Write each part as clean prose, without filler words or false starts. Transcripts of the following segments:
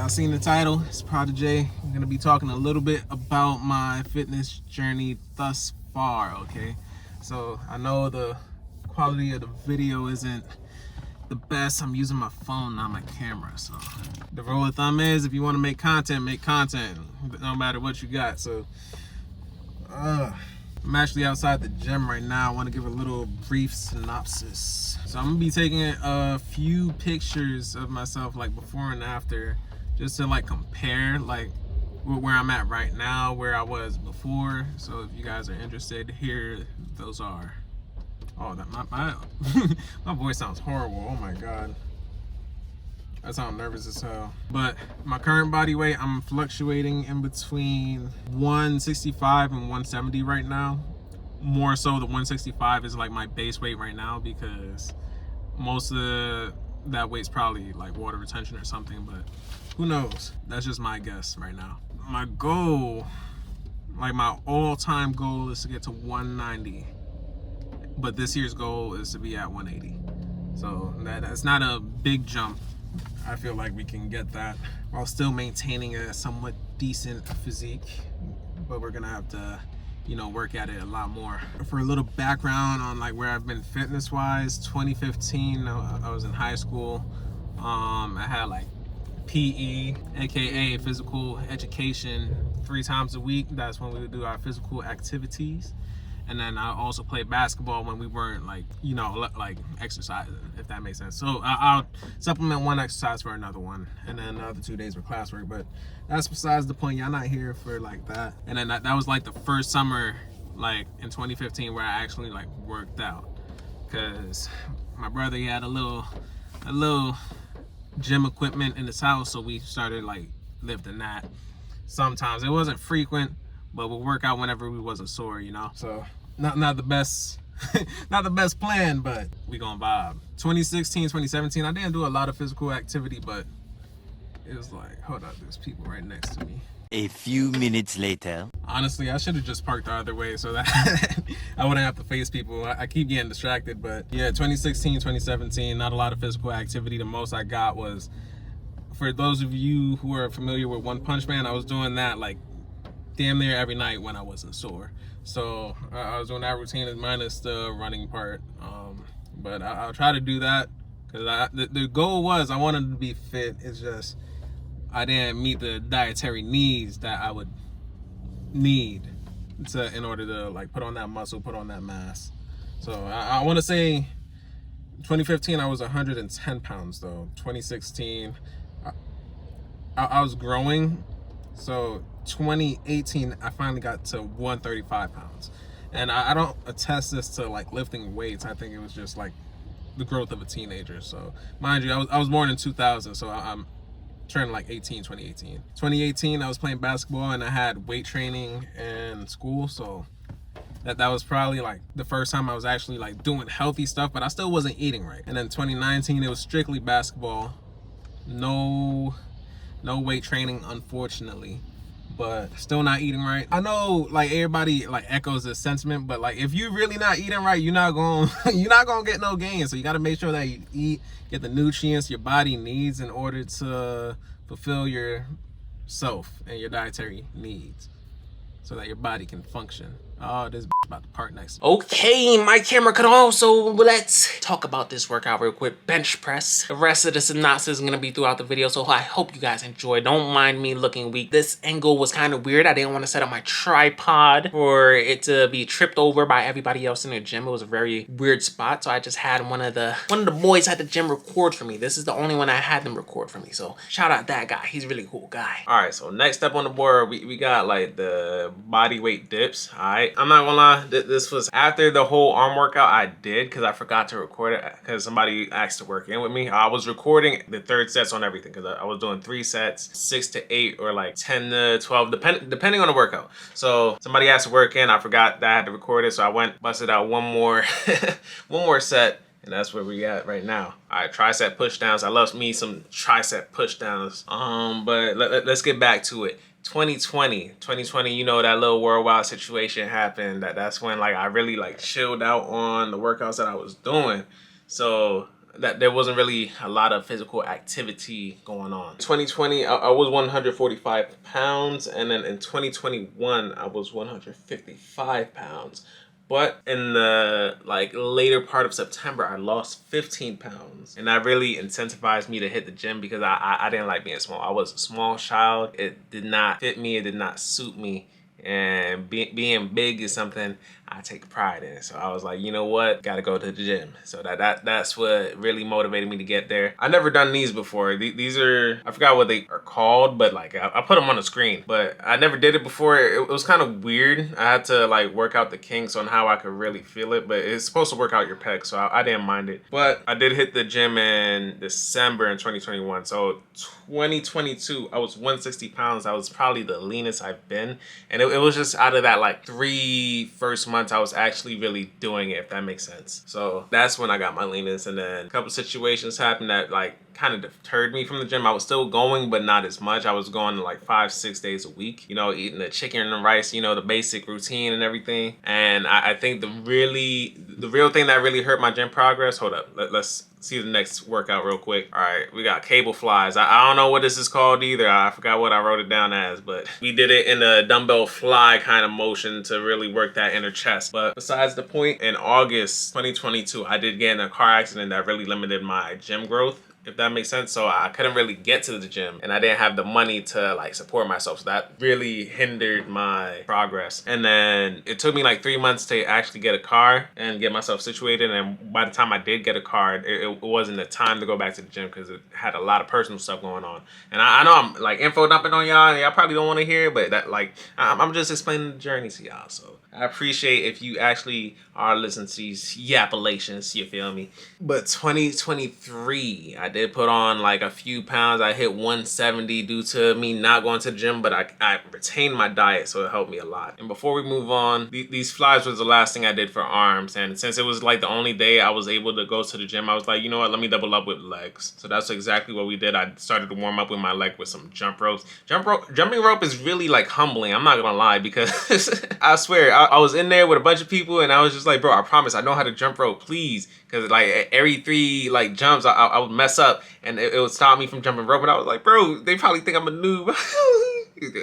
y'all seen the title, it's Prodigy. I'm gonna be talking a little bit about my fitness journey thus far, okay? So I know the quality of the video isn't the best. I'm using my phone, not my camera. So the rule of thumb is if you want to make content, no matter what you got. So I'm actually outside the gym right now. I want to give a little brief synopsis. So I'm gonna be taking a few pictures of myself, like before and after, just to like compare like where I'm at right now, where I was before. So if you guys are interested, here those are. Oh, that my my voice sounds horrible. Oh my god, I sound nervous as hell. But my current body weight, I'm fluctuating in between 165 and 170 right now. More so the 165 is like my base weight right now, because most of that weight's probably like water retention or something, but who knows? That's just my guess right now. My goal, like my all-time goal, is to get to 190, but this year's goal is to be at 180. So that's not a big jump. I feel like we can get that while still maintaining a somewhat decent physique, but we're gonna have to, you know, work at it a lot more. For a little background on like where I've been fitness wise, 2015 I was in high school. I had like PE, aka physical education, 3 times a week. That's when we would do our physical activities. And then I also played basketball when we weren't like, you know, like exercising, if that makes sense. So I'll supplement one exercise for another one, and then the other 2 days were classwork. But that's besides the point. Y'all not here for like that. And then that was like the first summer, like in 2015, where I actually like worked out, because my brother, he had a little gym equipment in his house, so we started like lifting that. Sometimes it wasn't frequent, but we'll work out whenever we wasn't sore, you know. So not the best not the best plan, but we gonna vibe. 2016, 2017, I didn't do a lot of physical activity, but it was like, hold up, there's people right next to me. A few minutes later. Honestly, I should have just parked the other way so that I wouldn't have to face people. I keep getting distracted. But yeah, 2016, 2017, not a lot of physical activity. The most I got was, for those of you who are familiar with One Punch Man, I was doing that like damn near every night when I wasn't sore. So I was doing that routine minus the running part. But I'll try to do that, because the goal was I wanted to be fit. It's just I didn't meet the dietary needs that I would need in order to like put on that muscle, put on that mass. So I want to say 2015 I was 110 pounds though. 2016 I was growing. So 2018 I finally got to 135 pounds. And I don't attest this to like lifting weights. I think it was just like the growth of a teenager. So mind you, I was born in 2000, so I'm turned like 18, 2018. 2018 I was playing basketball and I had weight training in school, so that was probably like the first time I was actually like doing healthy stuff, but I still wasn't eating right. And then 2019 it was strictly basketball, no weight training, unfortunately, but still not eating right. I know like everybody like echoes this sentiment, but like if you really not eating right, you're not gonna get no gains. So you got to make sure that you eat, get the nutrients your body needs in order to fulfill yourself and your dietary needs, so that your body can function. Oh, this about to part next. Okay, my camera cut off, so let's talk about this workout real quick. Bench press. The rest of the synopsis is gonna be throughout the video, so I hope you guys enjoy. Don't mind me looking weak. This angle was kind of weird. I didn't want to set up my tripod for it to be tripped over by everybody else in the gym. It was a very weird spot, so I just had one of the boys at the gym record for me. This is the only one I had them record for me, so shout out that guy. He's a really cool guy. All right, so next up on the board, we got like the body weight dips. All right, I'm not gonna lie, this was after the whole arm workout I did, because I forgot to record it because somebody asked to work in with me. I was recording the 3rd sets on everything, because I was doing 3 sets, 6 to 8 or like 10 to 12, depending on the workout. So somebody asked to work in, I forgot that I had to record it, so I went busted out one more one more set, and that's where we at right now. All right, tricep push downs. I love me some tricep push downs. But let's get back to it. 2020, you know, that little worldwide situation happened. That's when like I really like chilled out on the workouts that I was doing. So that there wasn't really a lot of physical activity going on. 2020, I was 145 pounds, and then in 2021, I was 155 pounds. But in the like later part of September, I lost 15 pounds, and that really incentivized me to hit the gym because I didn't like being small. I was a small child. It did not fit me. It did not suit me. And being big is something I take pride in. So I was like, you know what? Gotta go to the gym. So that's what really motivated me to get there. I never done these before. These are, I forgot what they are called, but like I put them on the screen. But I never did it before. It was kind of weird. I had to like work out the kinks on how I could really feel it. But it's supposed to work out your pecs, so I didn't mind it. But I did hit the gym in December in 2021. So 2022, I was 160 pounds. I was probably the leanest I've been. And it was just out of that like 3 first months I was actually really doing it, if that makes sense. So that's when I got my leanness, and then a couple situations happened that like kind of deterred me from the gym. I was still going, but not as much. I was going like 5-6 days a week, you know, eating the chicken and the rice, you know, the basic routine and everything. And I think the real thing that really hurt my gym progress, hold up, let's see the next workout real quick. All right, we got cable flies. I don't know what this is called either. I forgot what I wrote it down as, but we did it in a dumbbell fly kind of motion to really work that inner chest. But besides the point, in August 2022, I did get in a car accident that really limited my gym growth, if that makes sense. So I couldn't really get to the gym, and I didn't have the money to like support myself. So that really hindered my progress. And then it took me like 3 months to actually get a car and get myself situated. And by the time I did get a car, it wasn't the time to go back to the gym because it had a lot of personal stuff going on. And I know I'm like info dumping on y'all, and y'all probably don't want to hear it, but that like I'm just explaining the journey to y'all. So I appreciate if you actually are listening to these yappalations, you feel me? But 2023, I did put on like a few pounds. I hit 170 due to me not going to the gym, but I retained my diet, so it helped me a lot. And before we move on, these flies was the last thing I did for arms. And since it was like the only day I was able to go to the gym, I was like, you know what, let me double up with legs. So that's exactly what we did. I started to warm up with my leg with some jump ropes. Jumping rope is really like humbling, I'm not gonna lie, because I swear, I was in there with a bunch of people, and I was just like, bro, I promise I know how to jump rope, please. Because like every 3 like jumps, I would mess up, and it would stop me from jumping rope. And I was like, bro, they probably think I'm a noob.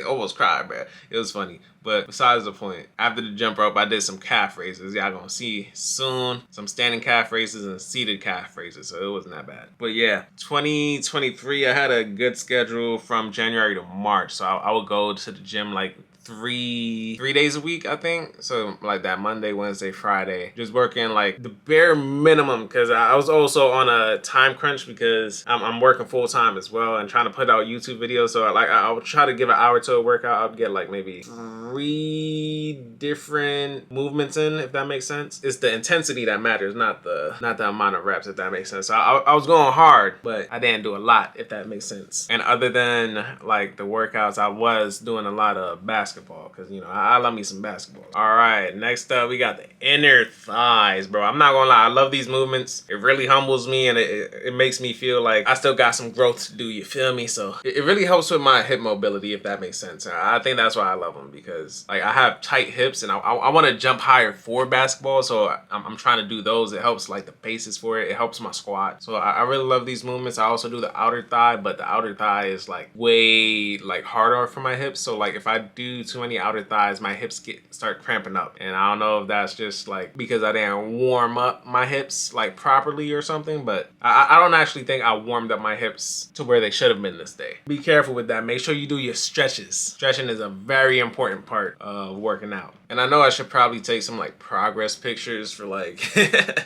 Almost cried, man. It was funny. But besides the point, after the jump rope, I did some calf raises. Y'all gonna see soon some standing calf raises and seated calf raises, so it wasn't that bad. But yeah, 2023, I had a good schedule from January to March. So I would go to the gym like three days a week, I think. So like that Monday, Wednesday, Friday, just working like the bare minimum, because I was also on a time crunch because I'm working full time as well and trying to put out YouTube videos. So like I would try to give an hour to a workout. I would get like maybe 3 different movements in, if that makes sense. It's the intensity that matters, not the amount of reps, if that makes sense. So I was going hard, but I didn't do a lot, if that makes sense. And other than like the workouts, I was doing a lot of basketball, because you know I love me some basketball. All right, next up we got the inner thighs, bro. I'm not gonna lie, I love these movements. It really humbles me, and it makes me feel like I still got some growth to do, you feel me? So it really helps with my hip mobility, if that makes sense. I think that's why I love them, because like I have tight hips, and I want to jump higher for basketball, so I'm trying to do those. It helps like the basis for it. It helps my squat. So I really love these movements. I also do the outer thigh, but the outer thigh is like way like harder for my hips. So like if I do too many outer thighs, my hips start cramping up. And I don't know if that's just like because I didn't warm up my hips like properly or something, but I don't actually think I warmed up my hips to where they should have been this day. Be careful with that. Make sure you do your stretches. Stretching is a very important part of working out. And I know I should probably take some like progress pictures for like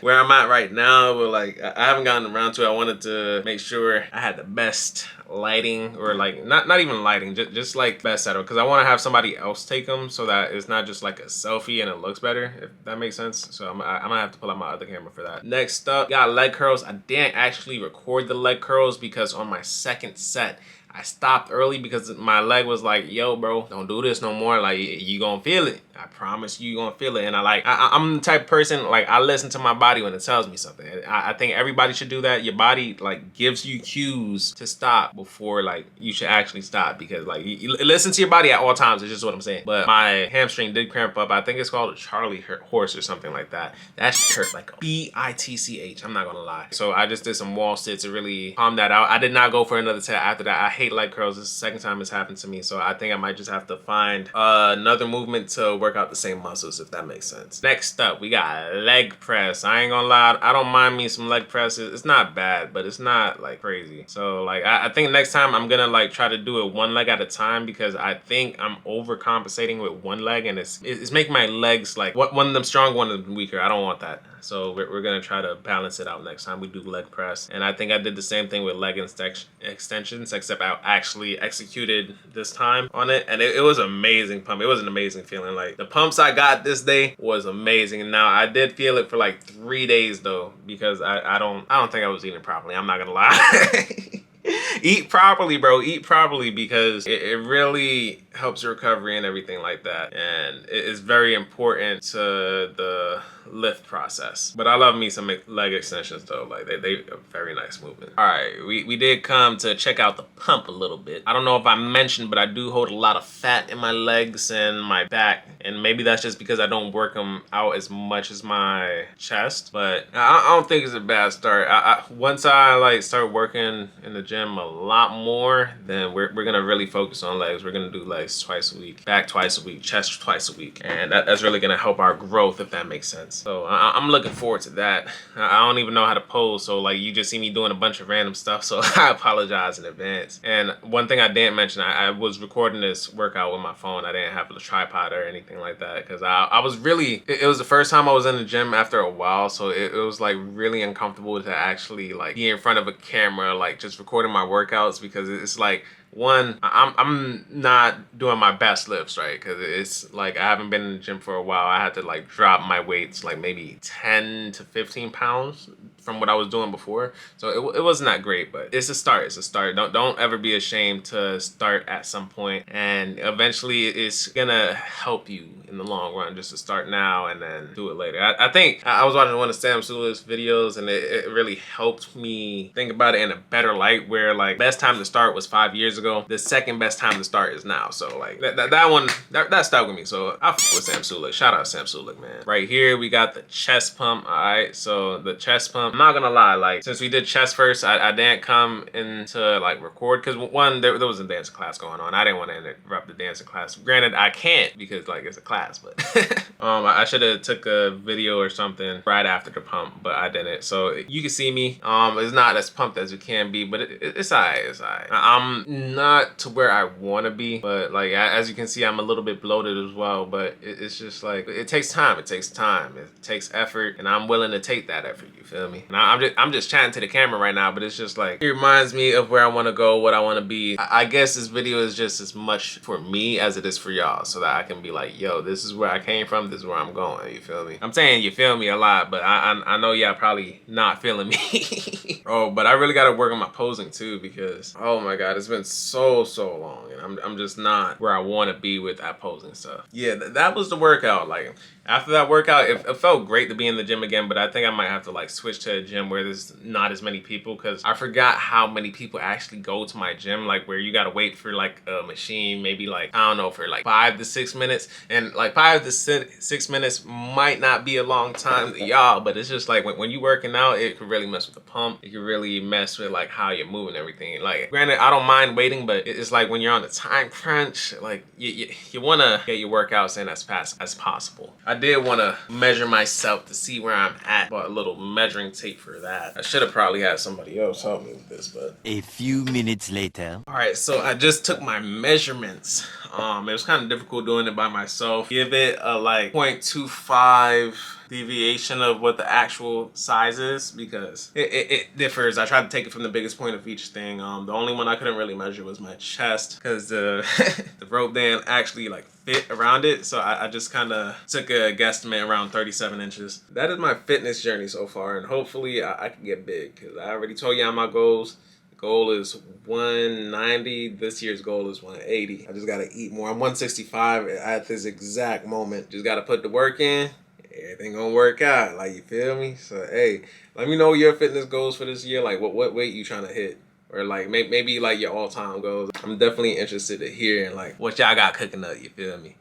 where I'm at right now, but like I haven't gotten around to it. I wanted to make sure I had the best lighting, or like not even lighting, just like best setup, because I want to have somebody else take them so that it's not just like a selfie and it looks better, if that makes sense. So I'm gonna have to pull out my other camera for that. Next up, got leg curls. I didn't actually record the leg curls because on my second set I stopped early because my leg was like, yo, bro, don't do this no more. Like, you gonna feel it. I promise you gonna feel it. And I'm the type of person, like, I listen to my body when it tells me something. I think everybody should do that. Your body, like, gives you cues to stop before, like, you should actually stop, because, like, you listen to your body at all times. It's just what I'm saying. But my hamstring did cramp up. I think it's called a Charlie horse or something like that. That shit hurt like a bitch. I'm not gonna lie. So I just did some wall sits to really calm that out. I did not go for another set after that. I hate leg curls. This is the second time it's happened to me. So I think I might just have to find another movement to work out the same muscles, if that makes sense. Next up, we got leg press. I ain't gonna lie, I don't mind me some leg presses. It's not bad, but it's not like crazy. So like I think next time I'm gonna like try to do it one leg at a time, because I think I'm overcompensating with one leg, and it's making my legs like one of them strong, one of them weaker. I don't want that. So we're gonna try to balance it out next time we do leg press. And I think I did the same thing with leg extensions, except I actually executed this time on it, and it was amazing pump. It was an amazing feeling. Like the pumps I got this day was amazing. And now I did feel it for like 3 days though, because I don't think I was eating properly. I'm not gonna lie. Eat properly, bro. Eat properly, because it really helps your recovery and everything like that. And it is very important to the lift process. But I love me some leg extensions though. Like they a very nice movement. All right, we did come to check out the pump a little bit. I don't know if I mentioned, but I do hold a lot of fat in my legs and my back. And maybe that's just because I don't work them out as much as my chest. But I don't think it's a bad start. Once I like start working in the gym a lot more, then we're gonna really focus on legs. We're gonna do legs twice a week, back twice a week, chest twice a week, and that's really gonna help our growth, if that makes sense. So I'm looking forward to that. I don't even know how to pose, so like you just see me doing a bunch of random stuff, so I apologize in advance. And one thing I didn't mention, I was recording this workout with my phone. I didn't have a tripod or anything like that, because I was really, it was the first time I was in the gym after a while, so it was like really uncomfortable to actually like be in front of a camera, like just recording my workouts, because it's like, one, I'm not doing my best lifts, right? Because it's like I haven't been in the gym for a while. I had to like drop my weights like maybe 10 to 15 pounds from what I was doing before. So it wasn't that great, but it's a start. It's a start. Don't ever be ashamed to start at some point, and eventually it's gonna help you in the long run, just to start now and then do it later. I think I was watching one of Sam Sula's videos, and it really helped me think about it in a better light, where like best time to start was 5 years ago. The second best time to start is now. So like that one stuck with me. So I fuck with Sam Sulek. Shout out Sam Sulek, man. Right here we got the chest pump. All right, so the chest pump, I'm not gonna lie, like since we did chest first, I didn't come into like record, because one, there was a dance class going on. I didn't want to interrupt the dancing class. Granted, I can't, because like it's a class, but I should have took a video or something right after the pump, but I didn't. So you can see me. It's not as pumped as it can be, but it's alright. It's alright. I'm not to where I want to be, but like as you can see, I'm a little bit bloated as well. But it's just like it takes time. It takes time. It takes effort, and I'm willing to take that effort. You feel me? Now I'm just chatting to the camera right now, but it's just like it reminds me of where I want to go, what I want to be. I guess this video is just as much for me as it is for y'all, so that I can be like, yo, this is where I came from. This is where I'm going. You feel me? I'm saying you feel me a lot, but I know y'all probably not feeling me. Oh, but I really got to work on my posing too, because oh my god, it's been so long, and I'm just not where I want to be with that posing stuff. Yeah, that was the workout. Like after that workout, it felt great to be in the gym again, but I think I might have to like switch to a gym where there's not as many people, because I forgot how many people actually go to my gym, like where you gotta wait for like a machine, maybe like, I don't know, for like 5 to 6 minutes. And like 5 to 6 minutes might not be a long time to y'all, but it's just like when you working out, it could really mess with the pump. It could really mess with like how you're moving everything. Like granted, I don't mind waiting, but it's like when you're on the time crunch, like you want to get your workouts in as fast as possible. I did want to measure myself to see where I'm at. Bought a little measuring tape for that. I should have probably had somebody else help me with this, but A few minutes later. all right, so I just took my measurements. It was kind of difficult doing it by myself. Give it a like 0.25 deviation of what the actual size is, because it differs. I tried to take it from the biggest point of each thing. The only one I couldn't really measure was my chest, because the the rope didn't actually like fit around it. So I just kind of took a guesstimate around 37 inches. That is my fitness journey so far, and hopefully I can get big, because I already told y'all my goals. Goal is 190. This year's goal is 180. I just gotta eat more. I'm 165 at this exact moment. Just gotta put the work in. Everything gonna work out. Like, you feel me? So hey, let me know your fitness goals for this year. Like what weight you trying to hit? Or like maybe like your all-time goals. I'm definitely interested to hear like what y'all got cooking up, you feel me?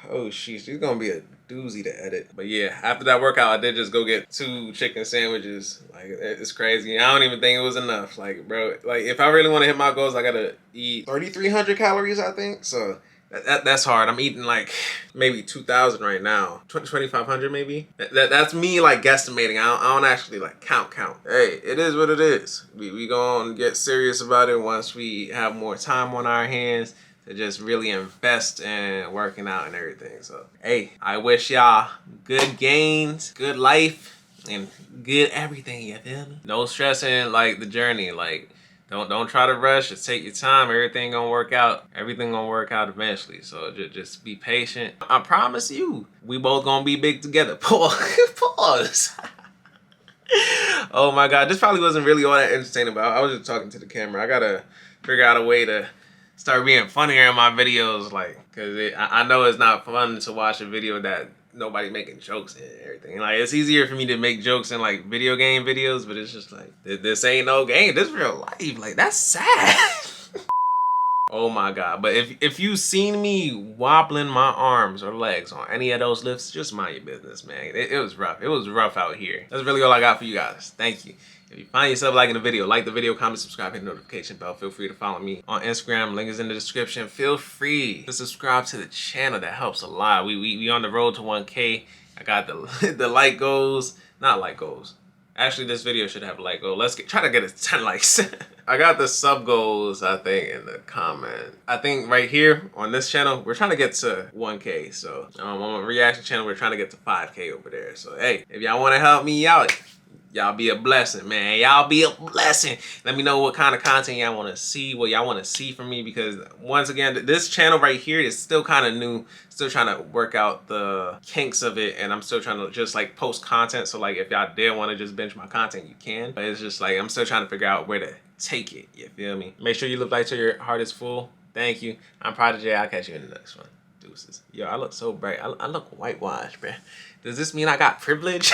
Oh sheesh, it's gonna be a doozy to edit. But yeah, after that workout, I did just go get 2 chicken sandwiches. Like, it's crazy. I don't even think it was enough. Like, bro, like if I really want to hit my goals, I gotta eat 3,300 calories, I think. So that's hard. I'm eating like maybe 2,000 right now. 2,500 maybe. That's me like guesstimating. I don't actually like count. Hey, it is what it is. We gonna get serious about it once we have more time on our hands to just really invest in working out and everything. So hey, I wish y'all good gains, good life, and good everything, you feel me? No stressing like the journey. Like, don't try to rush. Just take your time. Everything gonna work out. Everything gonna work out eventually. So just be patient. I promise you, we both gonna be big together. Pause. Oh my God, this probably wasn't really all that entertaining, but I was just talking to the camera. I gotta figure out a way to start being funnier in my videos, like, cause I know it's not fun to watch a video that nobody making jokes and everything. Like, it's easier for me to make jokes in like video game videos, but it's just like, this ain't no game, this real life. Like, that's sad. Oh my God. But if you seen me wobbling my arms or legs on any of those lifts, just mind your business, man. It was rough. It was rough out here. That's really all I got for you guys. Thank you. If you find yourself liking the video, like the video, comment, subscribe, hit the notification bell. Feel free to follow me on Instagram. Link is in the description. Feel free to subscribe to the channel. That helps a lot. We on the road to 1K. I got the like goals. Not like goals. Actually, this video should have a like goal. Let's try to get it to 10 likes. I got the sub goals, I think, in the comment. I think right here on this channel, we're trying to get to 1K. So on my reaction channel, we're trying to get to 5K over there. So hey, if y'all want to help me out, y'all be a blessing, man. Y'all be a blessing. Let me know what kind of content y'all want to see, what y'all want to see from me, because once again, this channel right here is still kind of new. Still trying to work out the kinks of it, and I'm still trying to just like post content. So like if y'all dare want to just binge my content, you can. But it's just like I'm still trying to figure out where to take it. You feel me? Make sure you live life till your heart is full. Thank you. I'm Prodigy. I'll catch you in the next one. Deuces. Yo, I look so bright. I look whitewashed, bruh. Does this mean I got privilege?